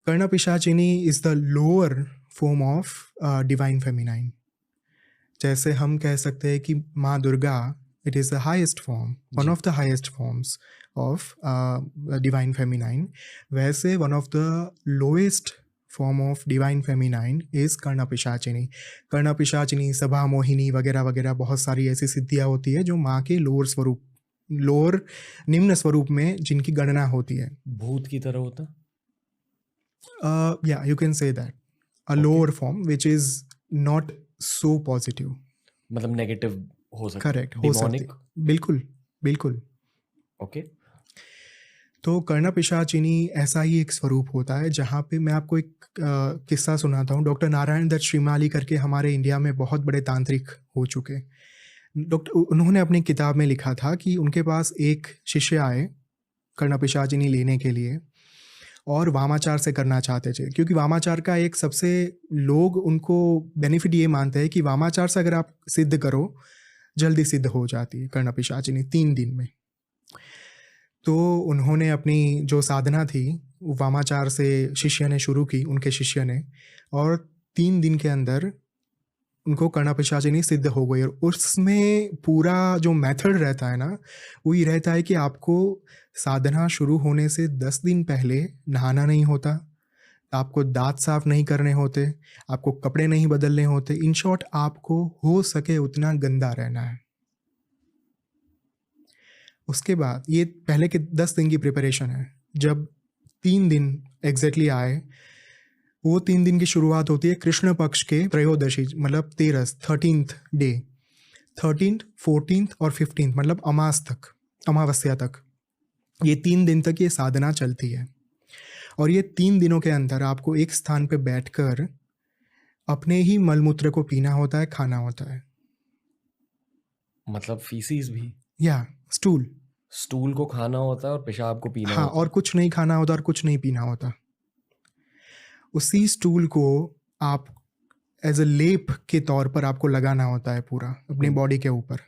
Karnapishachini is the lower form of divine feminine. जैसे हम कह सकते हैं कि माँ Durga, it is the highest form, one of the highest forms of divine feminine, वैसे one of the lowest form of divine feminine is Karnapishachini. Karnapishachini, Sabha Mohini वगैरह वगैरह बहुत सारी ऐसी सिद्धियाँ होती है जो माँ के लोअर निम्न स्वरूप में जिनकी गणना होती है। भूत की तरह होता? Yeah, you can say that. A lower form which is not so positive. मतलब नेगेटिव हो सकता है। Correct, हो सकती है, बिल्कुल बिल्कुल। ओके। तो कर्णपिशाचिनी ऐसा ही एक स्वरूप होता है जहाँ पे मैं आपको एक किस्सा सुनाता हूँ। डॉक्टर नारायण दत्त श्रीमाली करके हमारे इंडिया में बहुत बड़े तांत्रिक हो चुके। उन्होंने अपनी किताब में लिखा था कि उनके पास एक शिष्य आए कर्णपिशाचिनी लेने के लिए और वामाचार से करना चाहते थे, क्योंकि वामाचार का एक सबसे लोग उनको बेनिफिट ये मानते हैं कि वामाचार से अगर आप सिद्ध करो जल्दी सिद्ध हो जाती है कर्णपिशाचिनी 3 दिन में। तो उन्होंने अपनी जो साधना थी वामाचार से शिष्य ने शुरू की, उनके शिष्य ने, और 3 दिन के अंदर उनको कर्णपिशाचिनी सिद्ध हो गई। और उसमें पूरा जो मेथड रहता है ना, वो ये रहता है कि आपको साधना शुरू होने से 10 दिन पहले नहाना नहीं होता, आपको दांत साफ नहीं करने होते, आपको कपड़े नहीं बदलने होते। इन शॉर्ट आपको हो सके उतना गंदा रहना है। उसके बाद ये पहले के 10 दिन की प्रिपरेशन है। जब 3 दिन एग्जैक्टली आए, वो 3 दिन की शुरुआत होती है कृष्ण पक्ष के त्रयोदशी, मतलब 13th डे, 13th, 14th और 15th, मतलब अमावस्या तक। ये 3 दिन तक ये साधना चलती है। और ये 3 दिनों के अंदर आपको एक स्थान पे बैठकर अपने ही मलमूत्र को पीना होता है, खाना होता है। मतलब फीसिस भी? या स्टूल को खाना होता है और पेशाब को पीना हाँ, होता है। और कुछ नहीं खाना होता और कुछ नहीं पीना होता। उसी स्टूल को आप एज अ लेप के तौर पर आपको लगाना होता है पूरा अपनी बॉडी के ऊपर।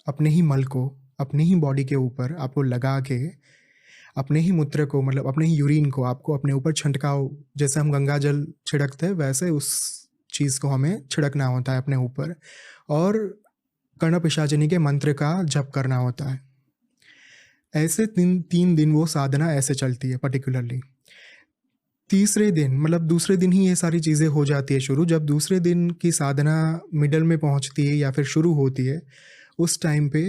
अपने ही मल को अपनी ही बॉडी के ऊपर आपको लगा के अपने ही मूत्र को, मतलब अपने ही यूरिन को आपको अपने ऊपर छंटकाव, जैसे हम गंगा जल छिड़कते हैं वैसे उस चीज़ को हमें छिड़कना होता है अपने ऊपर, और कर्णपिशाचिनी के मंत्र का जप करना होता है। ऐसे 3 दिन वो साधना ऐसे चलती है पर्टिकुलरली। तीसरे दिन, मतलब दूसरे दिन ही ये सारी चीज़ें हो जाती है शुरू। जब दूसरे दिन की साधना मिडल में पहुंचती है या फिर शुरू होती है, उस टाइम पे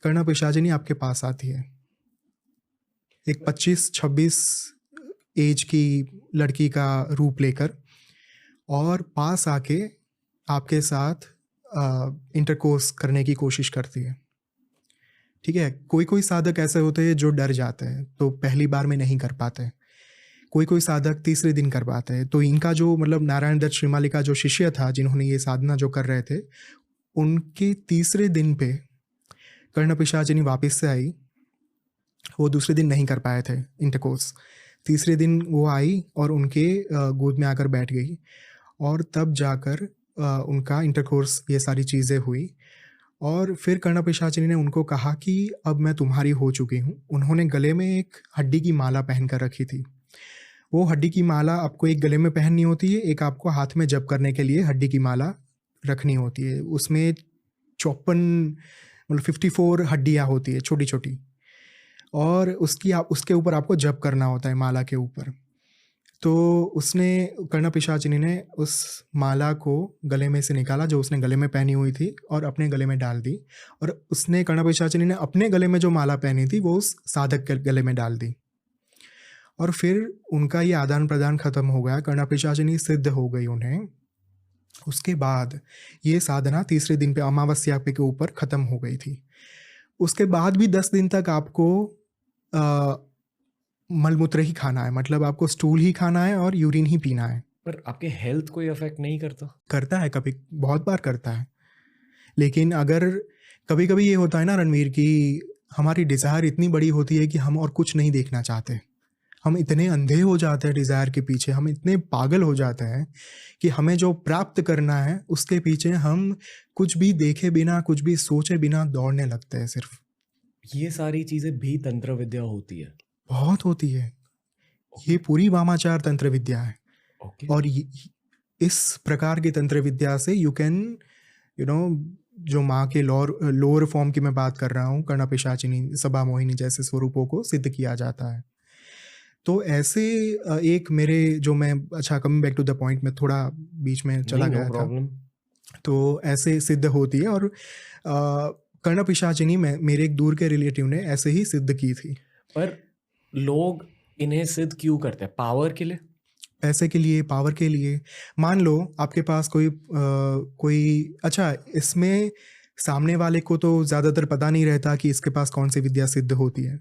कर्णपिशाचिनी आपके पास आती है, एक 25-26 एज की लड़की का रूप लेकर, और पास आके आपके साथ इंटरकोर्स करने की कोशिश करती है। ठीक है, कोई साधक ऐसे होते हैं जो डर जाते हैं तो पहली बार में नहीं कर पाते, कोई साधक तीसरे दिन कर पाते हैं। तो इनका जो, मतलब नारायण दत्त श्रीमाली का जो शिष्य था जिन्होंने ये साधना जो कर रहे थे, उनके तीसरे दिन पे कर्णपिशाचिनी वापस से आई। वो दूसरे दिन नहीं कर पाए थे इंटरकोर्स, तीसरे दिन वो आई और उनके गोद में आकर बैठ गई, और तब जाकर उनका इंटरकोर्स ये सारी चीज़ें हुई। और फिर कर्णपिशाचिनी ने उनको कहा कि अब मैं तुम्हारी हो चुकी हूँ। उन्होंने गले में एक हड्डी की माला पहन कर रखी थी। वो हड्डी की माला आपको एक गले में पहननी होती है, एक आपको हाथ में जप करने के लिए हड्डी की माला रखनी होती है। उसमें 54, मतलब 54 हड्डियाँ होती है छोटी छोटी, और उसके ऊपर आपको जप करना होता है माला के ऊपर। तो उसने, कर्णपिशाचिनी ने उस माला को गले में से निकाला जो उसने गले में पहनी हुई थी और अपने गले में डाल दी, और उसने, कर्णपिशाचिनी ने अपने गले में जो माला पहनी थी वो उस साधक के गले में डाल दी, और फिर उनका ये आदान प्रदान खत्म हो गया। कर्णपिशाचिनी सिद्ध हो गई उन्हें। उसके बाद ये साधना तीसरे दिन पे अमावस्या पे के ऊपर खत्म हो गई थी। उसके बाद भी 10 दिन तक आपको मलमूत्र ही खाना है, मतलब आपको स्टूल ही खाना है और यूरिन ही पीना है। पर आपके हेल्थ कोई अफेक्ट नहीं करता? करता है, कभी बहुत बार करता है। लेकिन अगर कभी कभी ये होता है ना रणवीर, कि हमारी डिज़ायर इतनी बड़ी होती है कि हम और कुछ नहीं देखना चाहते, हम इतने अंधे हो जाते हैं डिज़ायर के पीछे, हम इतने पागल हो जाते हैं कि हमें जो प्राप्त करना है उसके पीछे हम कुछ भी देखे बिना, कुछ भी सोचे बिना दौड़ने लगते हैं सिर्फ। ये सारी चीज़ें भी तंत्र विद्या होती है? बहुत होती है। ये पूरी वामाचार तंत्र विद्या है। ओके। और इस प्रकार की तंत्र विद्या से यू कैन यू नो जो माँ के लोअर फॉर्म की मैं बात कर रहा हूँ, कर्ण पिशाचिनी, सभा मोहिनी जैसे स्वरूपों को सिद्ध किया जाता है। तो ऐसे एक मेरे जो मैं अच्छा coming back to the point में थोड़ा बीच में चला नहीं, नो गया था। प्रॉब्लम। तो ऐसे सिद्ध होती है और कर्ण पिशाचिनी में मेरे एक दूर के रिलेटिव ने ऐसे ही सिद्ध की थी। पर लोग इन्हें सिद्ध क्यों करते हैं? पावर के लिए? पैसे के लिए, पावर के लिए। मान लो आपके पास कोई अच्छा, इसमें सामने वाले को तो ज़्यादातर पता नहीं रहता कि इसके पास कौन सी विद्या सिद्ध होती है।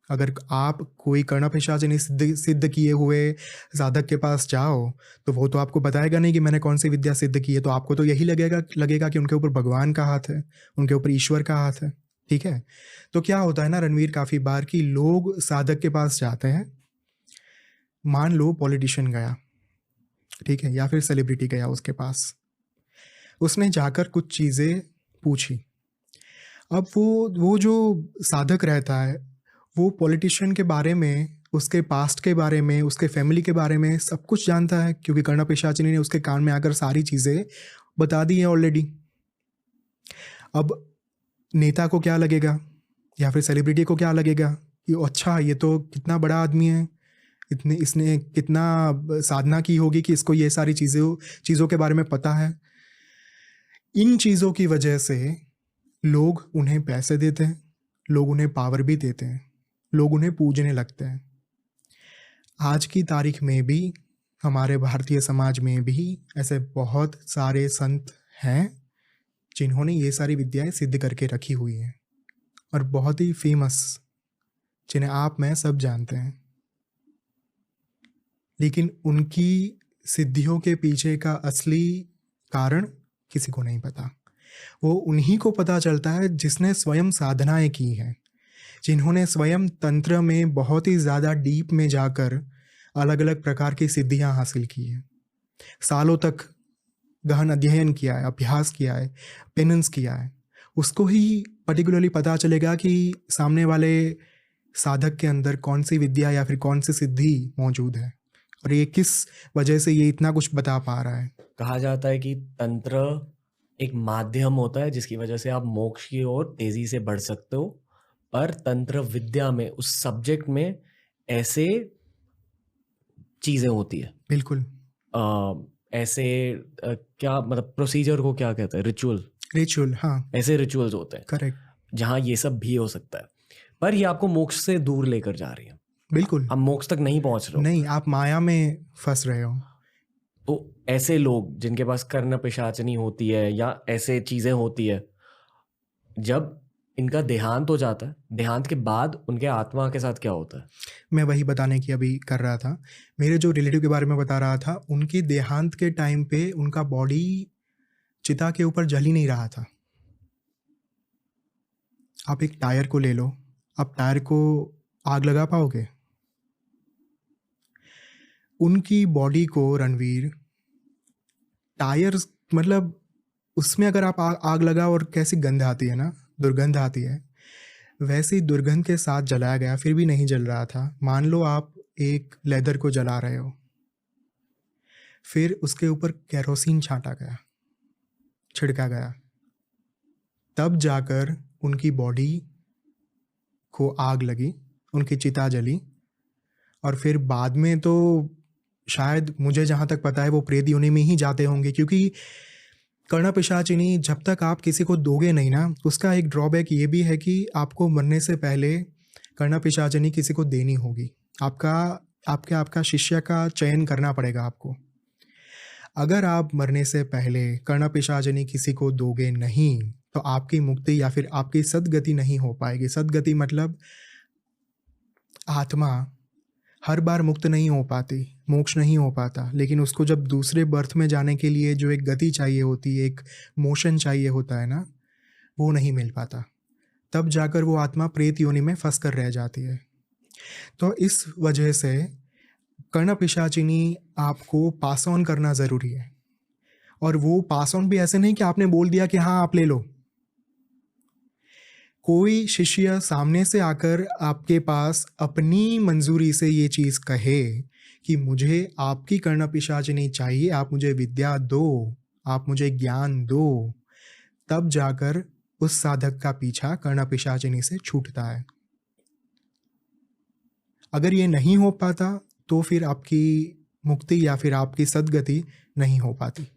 अगर आप कोई कर्ण पिशाचिनी सिद्ध किए हुए साधक के पास जाओ तो वो तो आपको बताएगा नहीं कि मैंने कौन सी विद्या सिद्ध की है। तो आपको तो यही लगेगा कि उनके ऊपर भगवान का हाथ है, उनके ऊपर ईश्वर का हाथ है। ठीक है। तो क्या होता है ना रणवीर, काफ़ी बार कि लोग साधक के पास जाते हैं, मान लो पॉलिटिशियन गया, ठीक है, या फिर सेलिब्रिटी गया उसके पास, उसने जाकर कुछ चीज़ें पूछी। अब वो जो साधक रहता है वो पॉलिटिशियन के बारे में, उसके पास्ट के बारे में, उसके फैमिली के बारे में सब कुछ जानता है, क्योंकि कर्ण पिशाचिनी ने उसके कान में आकर सारी चीज़ें बता दी हैं ऑलरेडी। अब नेता को क्या लगेगा या फिर सेलिब्रिटी को क्या लगेगा कि अच्छा ये तो कितना बड़ा आदमी है, इसने कितना साधना की होगी कि इसको ये सारी चीज़ों के बारे में पता है। इन चीज़ों की वजह से लोग उन्हें पैसे देते हैं, लोग उन्हें पावर भी देते हैं, लोग उन्हें पूजने लगते हैं। आज की तारीख में भी हमारे भारतीय समाज में भी ऐसे बहुत सारे संत हैं जिन्होंने ये सारी विद्याएं सिद्ध करके रखी हुई हैं और बहुत ही फेमस, जिन्हें आप मैं सब जानते हैं। लेकिन उनकी सिद्धियों के पीछे का असली कारण किसी को नहीं पता। वो उन्हीं को पता चलता है जिसने स्वयं साधनाएं की हैं, जिन्होंने स्वयं तंत्र में बहुत ही ज़्यादा डीप में जाकर अलग अलग प्रकार की सिद्धियां हासिल की हैं, सालों तक गहन अध्ययन किया है, अभ्यास किया है, पेनेंस किया है। उसको ही पर्टिकुलरली पता चलेगा कि सामने वाले साधक के अंदर कौन सी विद्या या फिर कौन सी सिद्धि मौजूद है और ये किस वजह से ये इतना कुछ बता पा रहा है। कहा जाता है कि तंत्र एक माध्यम होता है जिसकी वजह से आप मोक्ष की ओर तेजी से बढ़ सकते हो, पर तंत्र विद्या में, उस सब्जेक्ट में ऐसे चीजें होती है। बिल्कुल। ऐसे क्या मतलब प्रोसीजर को क्या कहते हैं? रिचुअल, हाँ, ऐसे रिचुअल्स होते हैं करेक्ट, जहाँ ये सब भी हो सकता है, पर ये आपको मोक्ष से दूर लेकर जा रही है। बिल्कुल। आप मोक्ष तक नहीं पहुंच रहे हो। नहीं, आप माया में फंस रहे हो। तो ऐसे लोग जिनके पास कर्ण पिशाचनी होती है या ऐसे चीजें होती है, जब इनका देहांत हो जाता है, देहांत के बाद उनके आत्मा के साथ क्या होता है? मैं वही बताने की अभी कर रहा था। मेरे जो रिलेटिव के बारे में बता रहा था, उनकी देहांत के टाइम पे उनका बॉडी चिता के ऊपर जल ही नहीं रहा था। आप एक टायर को ले लो, आप टायर को आग लगा पाओगे? उनकी बॉडी को रणवीर, टायर मतलब उसमें अगर आप आग लगाओ और कैसी गंध आती है ना, दुर्गंध आती है, वैसी दुर्गंध के साथ जलाया गया, फिर भी नहीं जल रहा था। मान लो आप एक लेदर को जला रहे हो, फिर उसके ऊपर केरोसिन छिड़का गया, तब जाकर उनकी बॉडी को आग लगी, उनकी चिता जली। और फिर बाद में तो शायद, मुझे जहाँ तक पता है, वो प्रेत योनि में ही जाते होंगे, क्योंकि कर्ण पिशाचिनी जब तक आप किसी को दोगे नहीं ना, उसका एक ड्रॉबैक ये भी है कि आपको मरने से पहले कर्ण पिशाचिनी किसी को देनी होगी। आपका शिष्य का चयन करना पड़ेगा आपको। अगर आप मरने से पहले कर्ण पिशाचिनी किसी को दोगे नहीं तो आपकी मुक्ति या फिर आपकी सद्गति नहीं हो पाएगी। सद्गति मतलब आत्मा हर बार मुक्त नहीं हो पाती, मोक्ष नहीं हो पाता, लेकिन उसको जब दूसरे बर्थ में जाने के लिए जो एक गति चाहिए होती है, एक मोशन चाहिए होता है ना, वो नहीं मिल पाता। तब जाकर वो आत्मा प्रेत योनि में फंस कर रह जाती है। तो इस वजह से कर्ण पिशाचिनी आपको पास ऑन करना ज़रूरी है। और वो पास ऑन भी ऐसे नहीं कि आपने बोल दिया कि हाँ आप ले लो। कोई शिष्य सामने से आकर आपके पास अपनी मंजूरी से ये चीज़ कहे कि मुझे आपकी कर्ण पिशाचिनी चाहिए, आप मुझे विद्या दो, आप मुझे ज्ञान दो, तब जाकर उस साधक का पीछा कर्ण पिशाचिनी से छूटता है। अगर ये नहीं हो पाता तो फिर आपकी मुक्ति या फिर आपकी सद्गति नहीं हो पाती।